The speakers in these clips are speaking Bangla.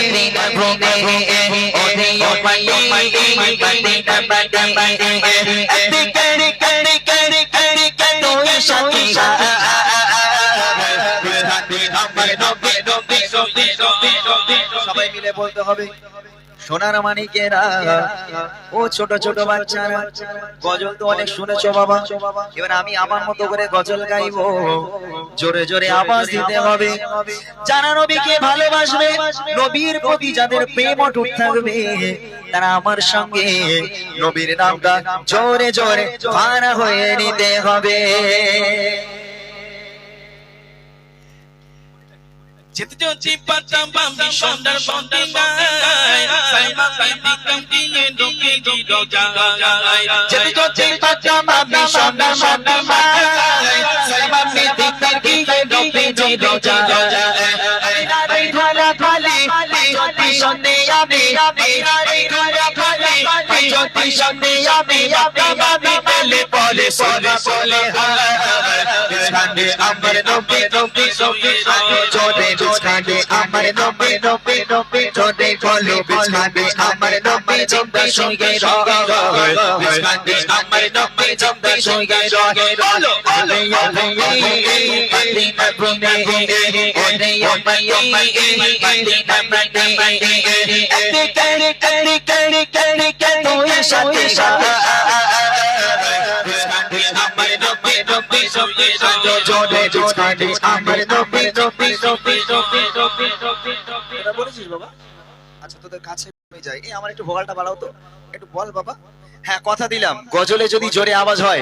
মদিনা ভ্রমে ওরে ও ভাই মদিনা বাদে করে তুই সাথী আমার নবী নবী নবী নবী সবাই মিলে বলতে হবে সোনার মানিকেরা ও ছোট ছোট বাচ্চারা গজল তো অনেক শুনেছো বাবা এবার আমি আমার মতো করে গজল গাইবো জোরে জোরে আওয়াজ দিতে হবে যারা নবীকে ভালোবাসবে নবীর প্রতি যাদের প্রেম অটুট থাকবে তারা আমার সঙ্গে নবীর নামটা জোরে জোরে পারা হয়ে নিতে হবে যেতে যদি পারতাম আমি সুন্দর বন্দিনায় সাইমা দিতাম দিয়ে ডুবে দিও যায় যেতে যদি পারতাম আমি সুন্দর বন্দিনায় সাইমা দিতাম দিয়ে ডুবে দিও যায় আরে ধারা খালি যদি শুনে আমি ধারা খালি যদি শুনে আমি পেলে পলে পলে পলে বিছানে আমার নবী নবী নবী জোরে বিছানে আমার নবী নবী নবী জোরে বলো বিছানে আমার নবী জম্বে সঙ্গে রয় বিছানে আমার নবী জম্বে সঙ্গে রয় বলো বলো মদিনা ভ্রমে ওরে ও ভাই মদিনা বাদে করে তুই সাথী আমার নবী নবী নবী জোরে বিছানে আমার নবী নবী নবী নবী নবী তোরা বলেছিস বাবা আচ্ছা তোদের কাছে যাই এই আমার একটু ভোকালটা বাড়াও তো একটু বল বাবা হ্যাঁ কথা দিলাম গজলে যদি জোরে আওয়াজ হয়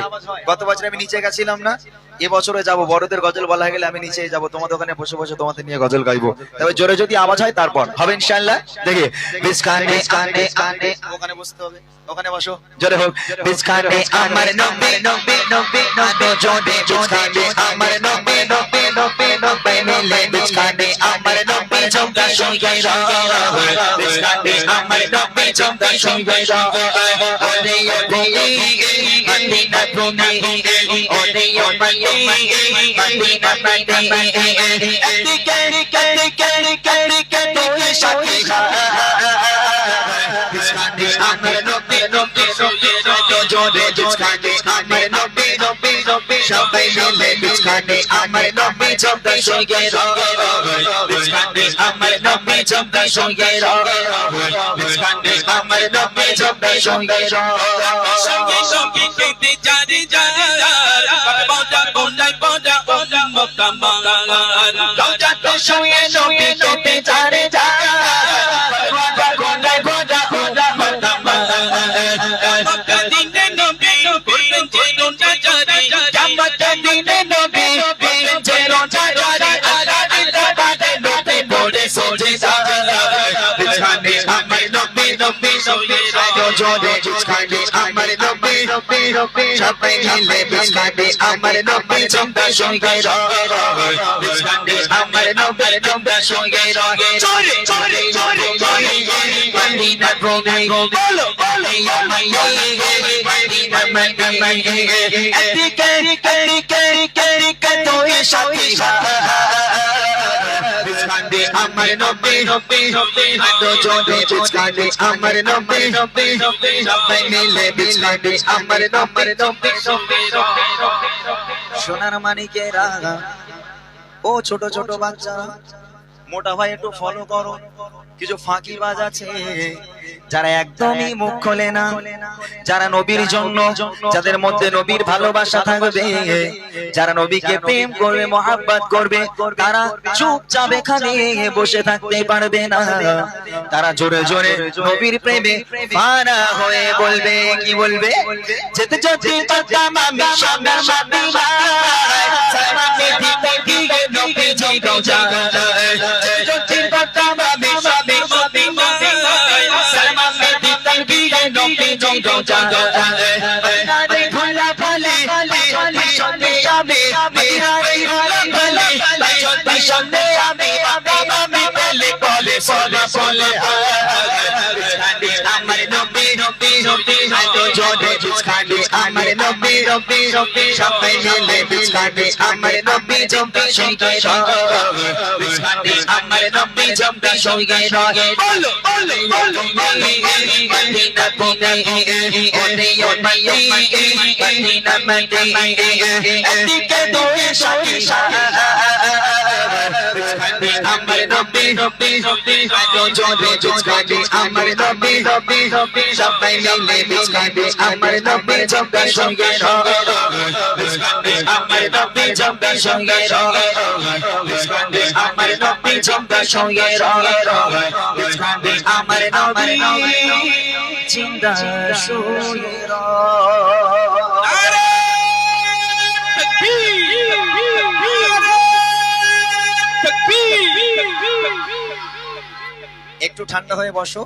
গত বছর আমি নিচে গেছিলাম না এবছরে যাব বড়দের গজল বলা হয়ে গেলে আমি নিচে যাব তোমাদের ওখানে বসে বসে তোমাদের নিয়ে গজল গাইবো তবে জোরে যদি আওয়াজ হয় তারপর হবে ইনশাআল্লাহ দেখে বিছখানে কানে কানে ওখানে বসতে হবে ওখানে বসো জোরে হোক বিছখানে আমার নবী নবী নবী নবী জোরে বিছখানে আমার নবী নবী নবী নবী মিলে বিছখানে আমার নবী জমকা সঙ্গে রয় বিছখানে আমার নবী জমকা সঙ্গে রয় ওরে ও মদিনা ভ্রমে ওরে ও ভাই মদিনা বাদে করে তুই সাথী বিছখানে আমার নবী নবী নবী জোরে বিছখানে আমার নবী নবী নবী সবাই মিলে বিছখানে আমার নবী জমবে সঙ্গে রয় বিছখানে আমার নবী জমবে সঙ্গে রয় বিছখানে আমার নবী জমবে সঙ্গে রয় সঙ্গে সঙ্গে কেটে জারি জারি বাবা বন্দাই বন্দা বন্দা মক্কামা রওজাতে শুয়ে নবী কেটে জারি জারি বাবা বন্দাই বন্দা বন্দা মক্কামা মক্কা দিনে নবী করবেন যে রোজা জারি জামাত দিনে নবী করবেন যে রোজা জারি আলাদা বাদে নবী পড়ে সোজে বিছানে আমার নবী নবী নবী জোরে বিছখানে আমার নবী নবী নবী সবাই মিলে বিছখানে আমার নবী জমবে সঙ্গে রয় বিছখানে আমার নবী জমবে সঙ্গে রয় জোরে জোরে জোরে জোরে মদিনা ভ্রমে বলো বলো মদিনা বাদে করে তুই সাথী বিছখানে আমার নবী নবী নবী জোরে বিছখানে আমার নবী নবী নবী সবাই মিলে বিছখানে আমার নবী নবী নবী সোনার মানিকেরা ও ছোট ছোট বাচ্চারা মোটা ভাই একটু ফলো করো কিছু ফাঁকিবাজ আছে যারা একদমই মুখ খোলে না যারা নবীর জন্য যাদের মধ্যে নবীর ভালোবাসা থাকবে যারা নবীকে প্রেম করবে মহব্বত করবে তারা চুপচাপ এখানে বসে থাকতে পারবে না তারা জোরে জোরে নবীর প্রেমে পারা হয়ে বলবে কি বলবে যেতে যেতে পারতাম আমি সোনার মদিনায় সালামে দিতে গিয়ে নবী জমবে যায় যেতে পারতাম আমি সোনার মদিনায় সালামে দিতে গিয়ে নবী জমবে যায় আরে ভোলা ভোলে চলি শুনে আমি বিহারি ভোলা ভোলে চলি শুনে আমি পেলে বলে বলে বলে আমার নবী নবী আলো জোরে বিছখানে আমার নবী সবাই মিলে বিছখানে আমার নবী জম্পি সঙ্গে বিছখানে আমার নবী জম্পি সঙ্গে বলো মদিনা মদিনা এদিকে দুই সাথী আমার নবী আলো জোরে বিছখানে আমার নবী সবাই মিলে বিছখানে আমার নবী জম্পি সঙ্গে আমার নবী জম্পি সঙ্গে আমার নবী জম্পি সঙ্গে আমার নবী জিন্দা শুয়ে নারে তাকবীর নারে তাকবীর একটু ঠান্ডা হয়ে বসো।